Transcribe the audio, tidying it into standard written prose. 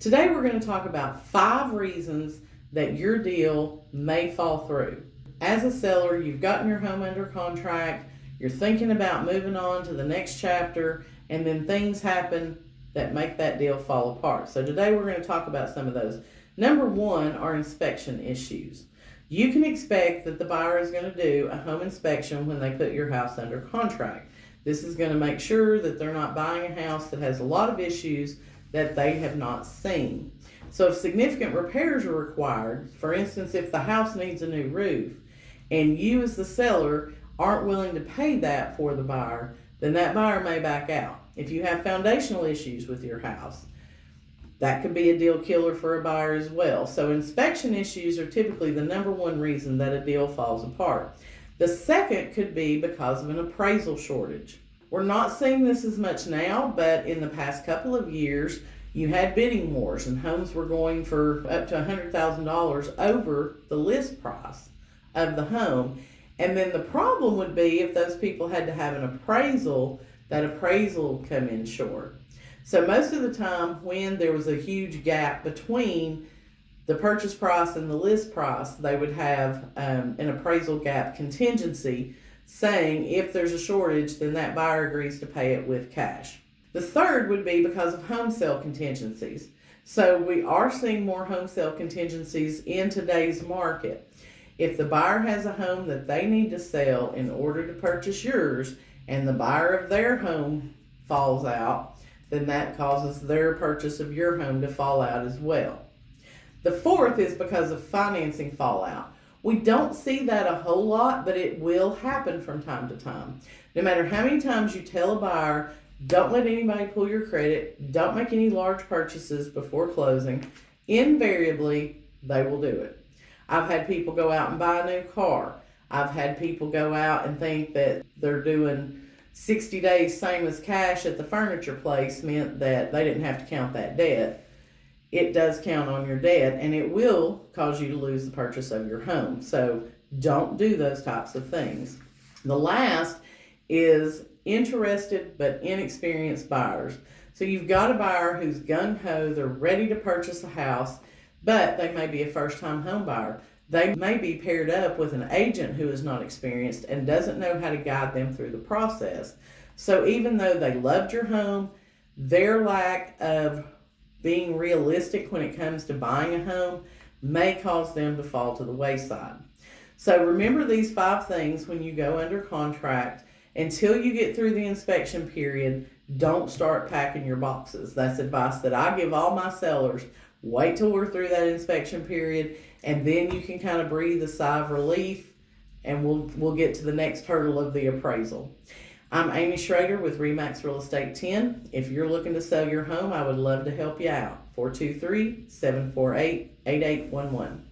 Today we're going to talk about 5 reasons that your deal may fall through. As a seller, you've gotten your home under contract, you're thinking about moving on to the next chapter, and then things happen that make that deal fall apart. So today we're going to talk about some of those. Number 1 are inspection issues. You can expect that the buyer is going to do a home inspection when they put your house under contract. This is going to make sure that they're not buying a house that has a lot of issues that they have not seen. So if significant repairs are required, for instance, if the house needs a new roof, and you as the seller aren't willing to pay that for the buyer, then that buyer may back out. If you have foundational issues with your house, that could be a deal killer for a buyer as well. So inspection issues are typically the number 1 reason that a deal falls apart. The second could be because of an appraisal shortage. We're not seeing this as much now, but in the past couple of years, you had bidding wars and homes were going for up to $100,000 over the list price of the home. And then the problem would be if those people had to have an appraisal, that appraisal would come in short. So most of the time when there was a huge gap between the purchase price and the list price, they would have an appraisal gap contingency saying if there's a shortage, then that buyer agrees to pay it with cash. The third would be because of home sale contingencies. So we are seeing more home sale contingencies in today's market. If the buyer has a home that they need to sell in order to purchase yours, and the buyer of their home falls out, then that causes their purchase of your home to fall out as well. The fourth is because of financing fallout. We don't see that a whole lot, but it will happen from time to time. No matter how many times you tell a buyer, don't let anybody pull your credit, don't make any large purchases before closing, invariably they will do it. I've had people go out and buy a new car. I've had people go out and think that they're doing 60 days same as cash at the furniture place meant that they didn't have to count that debt. It does count on your debt, and it will cause you to lose the purchase of your home. So don't do those types of things. The last is interested but inexperienced buyers. So you've got a buyer who's gung-ho, they're ready to purchase a house, but they may be a first-time home buyer. They may be paired up with an agent who is not experienced and doesn't know how to guide them through the process. So even though they loved your home, their lack of being realistic when it comes to buying a home may cause them to fall to the wayside. So remember these 5 things when you go under contract. Until you get through the inspection period, don't start packing your boxes. That's advice that I give all my sellers. Wait till we're through that inspection period, and then you can kind of breathe a sigh of relief, and we'll get to the next hurdle of the appraisal. I'm Amy Schrader with RE/MAX Real Estate 10. If you're looking to sell your home, I would love to help you out. 423-748-8811.